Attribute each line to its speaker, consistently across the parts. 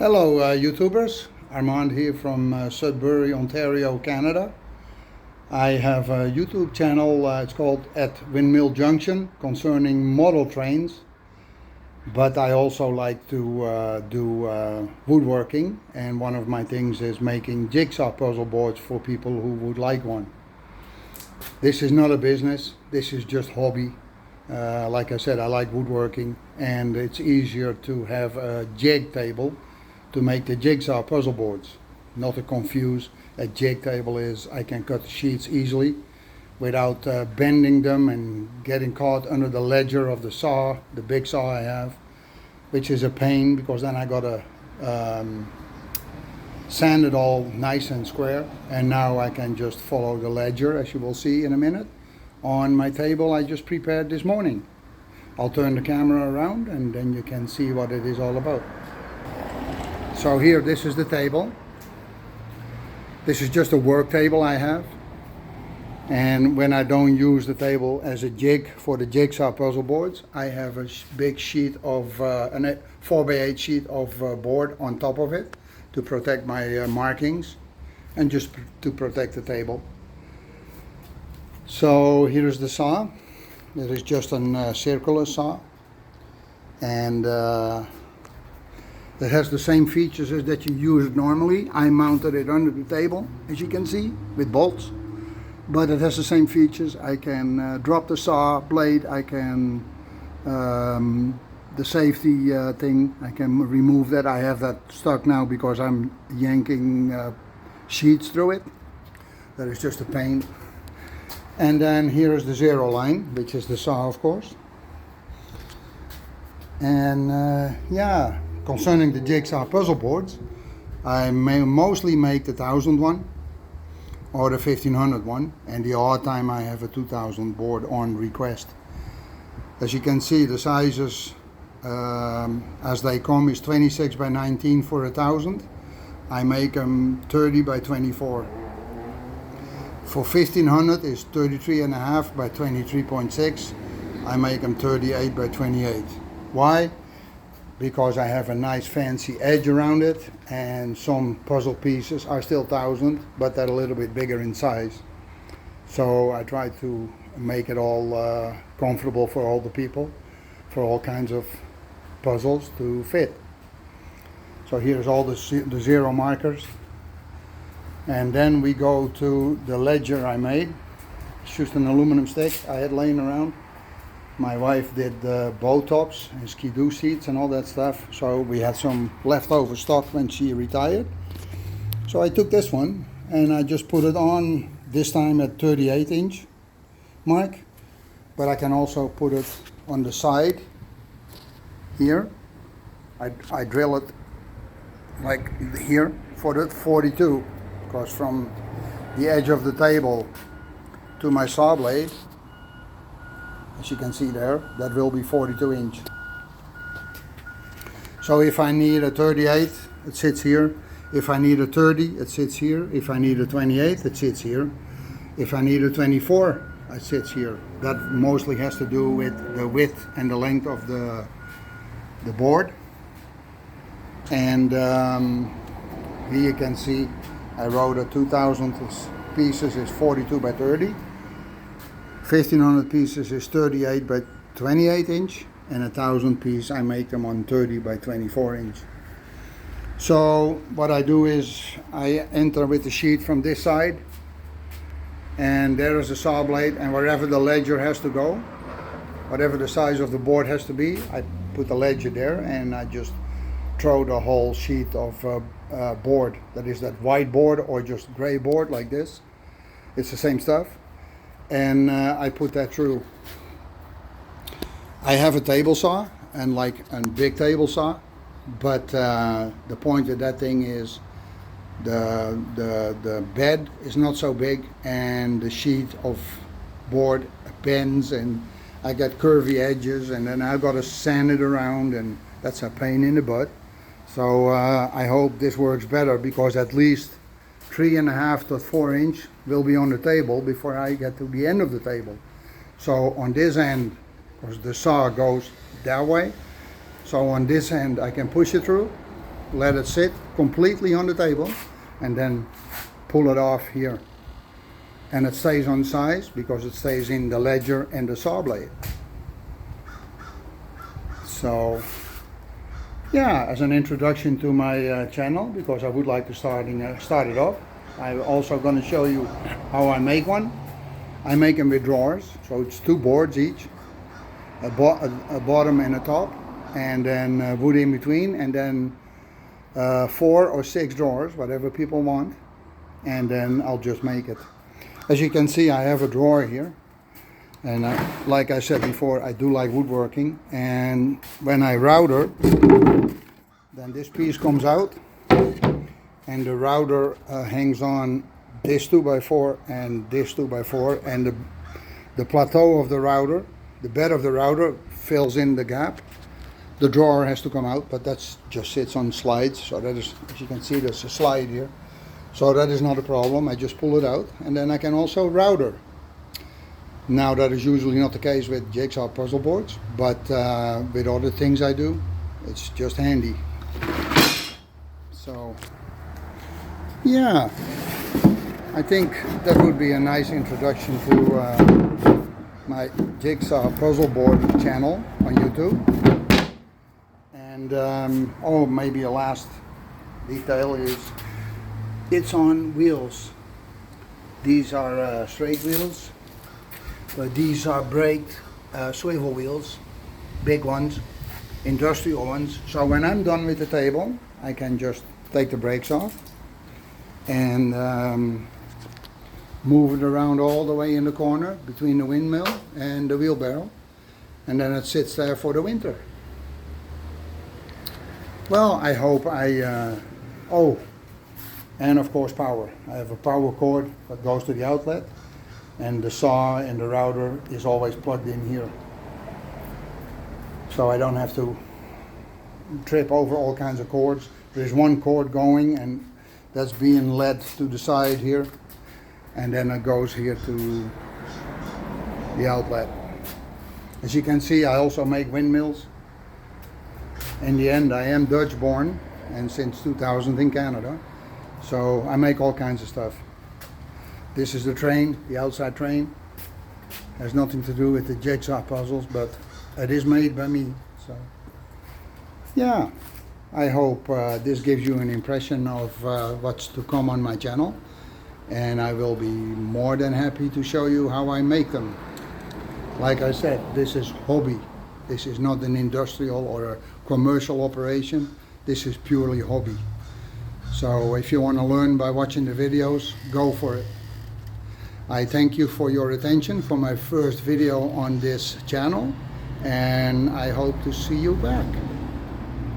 Speaker 1: Hello YouTubers, Armand here from Sudbury, Ontario, Canada. I have a YouTube channel, it's called At Windmill Junction, concerning model trains. But I also like to do woodworking, and one of my things is making jigsaw puzzle boards for people who would like one. This is not a business, this is just hobby. Like I said, I like woodworking, and it's easier to have a jig table to make the jigsaw puzzle boards. Not to confuse, a jig table is I can cut sheets easily without bending them and getting caught under the ledger of the saw, the big saw I have, which is a pain because then I gotta sand it all nice and square, and now I can just follow the ledger, as you will see in a minute, on my table I just prepared this morning. I'll turn the camera around and then you can see what it is all about. So here, this is the table. This is just a work table I have. And when I don't use the table as a jig for the jigsaw puzzle boards, I have a big sheet of, a 4x8 sheet of board on top of it to protect my markings and just to protect the table. So here's the saw. It is just a circular saw. And it has the same features as that you use normally. I mounted it under the table, as you can see, with bolts. But it has the same features. I can drop the saw blade. I can, the safety thing, I can remove that. I have that stuck now because I'm yanking sheets through it. That is just a pain. And then here is the zero line, which is the saw, of course. And yeah. Concerning the jigsaw puzzle boards, I mostly make the 1000 one or the 1500 one, and the odd time I have a 2000 board on request. As you can see, the sizes as they come is 26 by 19 for 1000. I make them 30 by 24. For 1500 is 33.5 by 23.6. I make them 38 by 28. Why? Because I have a nice fancy edge around it, and some puzzle pieces are still 1000, but they're a little bit bigger in size. So I try to make it all comfortable for all the people, for all kinds of puzzles to fit. So here's all the zero markers. And then we go to the ledger I made. It's just an aluminum stick I had laying around. My wife did bow tops and skidoo seats and all that stuff, so we had some leftover stock when she retired. So I took this one and I just put it on, this time at 38 inch mark, but I can also put it on the side here. I drill it like here for the 42, because from the edge of the table to my saw blade, as you can see there, that will be 42 inch. So if I need a 38, it sits here. If I need a 30, it sits here. If I need a 28, it sits here. If I need a 24, it sits here. That mostly has to do with the width and the length of the board. And here you can see I wrote a 2000 pieces is 42 by 30. 1500 pieces is 38 by 28 inch, and 1000 piece I make them on 30 by 24 inch. So what I do is I enter with the sheet from this side, and there is a saw blade, and wherever the ledger has to go, whatever the size of the board has to be, I put the ledger there, and I just throw the whole sheet of board, that is that white board or just gray board like this. It's the same stuff. And I put that through. I have a table saw, and like a big table saw, but the point of that thing is the bed is not so big, and the sheet of board bends, and I got curvy edges, and then I've got to sand it around, and that's a pain in the butt. So I hope this works better, because at least 3.5 to 4 inch will be on the table before I get to the end of the table. So on this end, because the saw goes that way, so on this end I can push it through, let it sit completely on the table, and then pull it off here. And it stays on size because it stays in the ledger and the saw blade. So yeah, as an introduction to my channel, because I would like to start it off, I'm also going to show you how I make one. I make them with drawers, so it's 2 boards each, a bottom and a top, and then wood in between, and then 4 or 6 drawers, whatever people want, and then I'll just make it. As you can see, I have a drawer here, and like I said before, I do like woodworking, and when I router, then this piece comes out, and the router hangs on this 2x4 and this 2x4, and the plateau of the router, the bed of the router fills in the gap. The drawer has to come out, but that's just sits on slides, so that is, as you can see, there's a slide here. So that is not a problem. I just pull it out, and then I can also router. Now that is usually not the case with Jigsaw puzzle boards, but with other things I do, it's just handy. So yeah, I think that would be a nice introduction to my Jigsaw puzzle board channel on YouTube. And oh, maybe a last detail is it's on wheels. These are straight wheels, but these are braked swivel wheels, big ones, industrial ones. So when I'm done with the table, I can just take the brakes off and move it around all the way in the corner between the windmill and the wheelbarrow, and then it sits there for the winter. Well, I hope oh, and of course power. I have a power cord that goes to the outlet, and the saw and the router is always plugged in here, so I don't have to trip over all kinds of cords. There's one cord going, and that's being led to the side here, and then it goes here to the outlet. As you can see, I also make windmills. In the end, I am Dutch born, and since 2000 in Canada, so I make all kinds of stuff. This is the train, the outside train. Has nothing to do with the Jigsaw puzzles, but it is made by me. So yeah, I hope this gives you an impression of what's to come on my channel, and I will be more than happy to show you how I make them. Like I said, this is hobby. This is not an industrial or a commercial operation. This is purely hobby. So if you want to learn by watching the videos, go for it. I thank you for your attention for my first video on this channel, and I hope to see you back.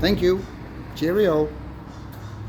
Speaker 1: Thank you. Cheerio.